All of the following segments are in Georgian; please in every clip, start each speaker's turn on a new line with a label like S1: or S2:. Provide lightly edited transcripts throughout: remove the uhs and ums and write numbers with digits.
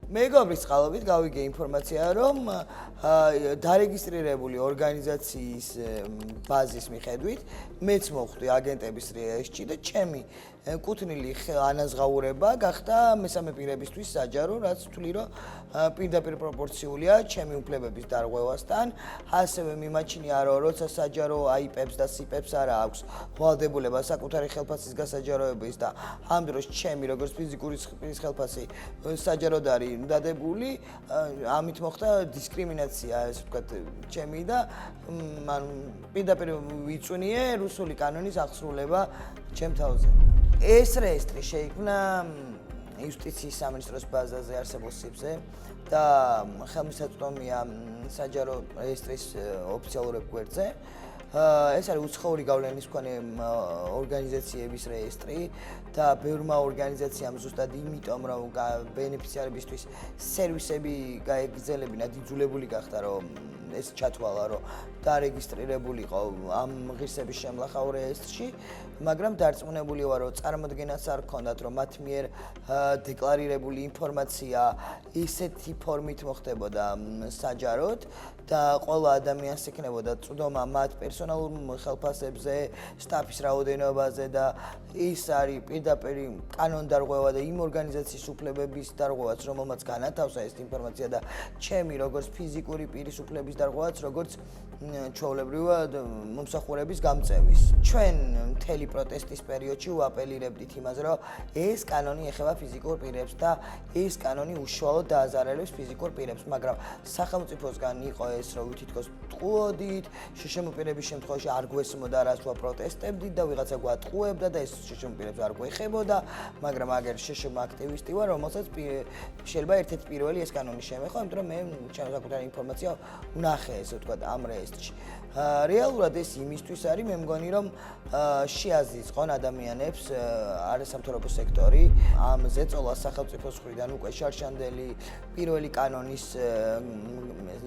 S1: მეგობრის წყალობით გავიგე ინფორმაცია, რომ დარეგისტრირებული ორგანიზაციის ბაზის მიხედვით მეც მოხვდი აგენტების რეესტრში და ჩემი კუთვნილი ანაზღაურება გახდა მესამე პირებისთვის საჯარო, რაც თვლი, რომ პირდაპირ პროპორციულია ჩემი უფლებების დარღვევასთან. ასევე მიმაჩნია, რომ როცა საჯარო აიპებს და სიპებს არა აქვს ვალდებულება საკუთარი ხელფასის გასაჯაროების და ამ დროს ჩემი როგორც ფიზიკური პირის ხელფასი საჯაროდ არის დადებული, ამით მოხდა დისკრიმინაცია, ესე ვთქვათ, ჩემი და მან პირდაპირ ვიწვნიე რუსული კანონის აღსრულება ჩემ თავზე. ეს რეესტრი შეიქმნა იუსტიციის სამინისტროს ბაზაზე არსებულ სიბზე და ხელმისაწვდომია საჯარო რეესტრის ოფიციალურ ვებგვერდზე. ეს არის უცხოური გავლენის მქონე ორგანიზაციების რეესტრი და ბევრმა ორგანიზაციამ ზუსტად იმიტომ, რომ ბენეფიციარებისთვის სერვისები გაეგრძელებინათ, იძულებული გახდა, რომ ეს ჩათვალა, რომ დარეგისტრირებულიყო ამ ღირსების შემლახავ რეესტრში, მაგრამ დარწმუნებული ვარ, რომ წარმოდგენაც არ ჰქონდათ, რომ მათ მიერ დეკლარირებული ინფორმაცია ისეთი ფორმით მოხდებოდა საჯაროდ და ყველა ადამიანს ექნებოდა წვდომა მათ პერსონალურ ხელფასებზე, სტაფის რაოდენობაზე და ის არის პირდაპირ კანონდარღვევა და იმ ორგანიზაციის უფლებების დარღვევაც, რომელმაც განათავსა ეს ინფორმაცია და ჩემი როგორც ფიზიკური პირის უფლების დარღვევაც, როგორც ჩვეულებრივად მომსახურების გამწევის. ჩვენ მთელი პროტესტის პერიოდში ვაპელირებდით იმაზე, რომ ეს კანონი ეხება ფიზიკურ პირებს და ეს კანონი უშუალოდ დააზარალებს ფიზიკურ პირებს, მაგრამ სახელმწიფოსგან იყო ეს, რომ თითქოს ტყუოდით, შეშემოპირების შემთხვევაში არ გვესმოდა რას ვაპროტესტებდით და ვიღაცა გვატყუებდა და ეს შეშემოპირებს არ გვეხებოდა, მაგრამ აგერ შეშემო აქტივისტი ვარ, რომელსაც შეიძლება ერთ-ერთი პირველი ეს კანონი შემეხო, იმიტომ რომ მე ჩემს საკუთარი ინფორმაცია ვნახე, ესე ვთქვათ, ამ რეესტრში. რეალურად ეს იმისთვის არის, მე მგონი, რომ შეაზრისყონ ადამიანებს არასამთავრობო სექტორი ამ ზეწოლას სახელმწიფოს მხრიდან უკვე შარშანდელი პირველი კანონის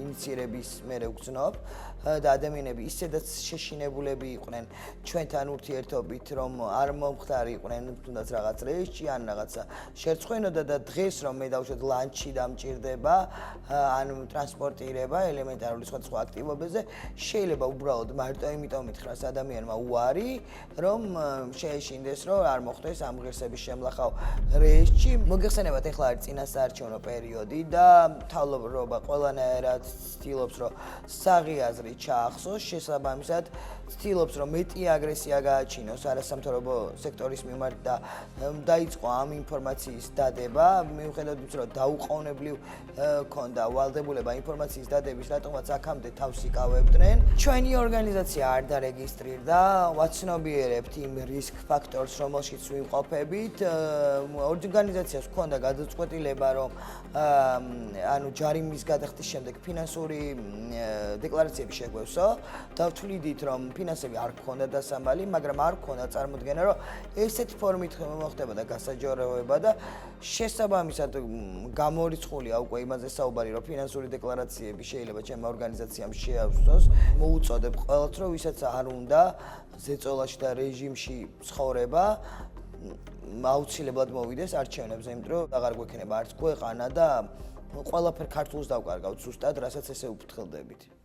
S1: ინიციირების მერე ვგრძნობ და ადამიანები ისედაც შეშინებულები იყვნენ ჩვენთან ურთიერთობით, რომ არ მომხდარიყვნენ თუნდაც რაღაც რეისში ან რაღაცა შერცხვენოდა და დღეს რომ მე დავუშვათ ლანჩი დამჭირდება ან ტრანსპორტირება ელემენტარული სხვადასხვა აქტივობებზე შეიძლება უბრალოდ მარტო იმიტომ მითხრას ადამიანმა უარი, რომ შეეშინდეს, რომ არ მოხდეს ამ ღირსების შემლახავ რეისში. მოგეხსენებათ, ეხლა არის წინასაარჩევნო პერიოდი და მთავრობა ყველანაირად ცდილობს, რომ საღიაზრით ჩაახსოს, შესაბამისად ცდილობს, რომ მეტი აგრესია გააჩინოს არასამთავრობო სექტორის მიმართ და დაიწყო ამ ინფორმაციის დადება, მიუხედავად იმისა, რომ დაუყოვნებლივ ქონდა ვალდებულება ინფორმაციის დადების, რატომაც აქამდე თავს იკავებდნენ. ჩვენი ორგანიზაცია არ დარეგისტრირდა, ვაცნობიერებთ იმ რისკ ფაქტორს, რომელშიც ვიმყოფებით. ორგანიზაციას ჰქონდა გადაწყვეტილება, რომ ანუ ჯარიმის გადახდის შემდეგ ფინანსური დეკლარაციები შეგვევსო და ვთვლიდით, რომ ფინანსები არ გქონდა დასამალი, მაგრამ არ გქონდა წარმოდგენა, რომ ესეთი ფორმით მოხდებოდა გასაჯაროება და შესაბამისად გამორიცხულია უკვე იმაზე საუბარი, რომ ფინანსური დეკლარაციები შეიძლება ჩემმა ორგანიზაციამ შეავსოს. მოუწოდებ ყველას, რომ ვისაც არ უნდა ზეწოლაში და რეჟიმში ცხოვრება, აუცილებლად მოვიდეს არჩევნებზე, იმიტომ რომ აღარ გვექნება არც ქვეყანა და ყველაფერ ქართულს დავკარგავთ ზუსტად, რასაც ესე უფრთხილდებით.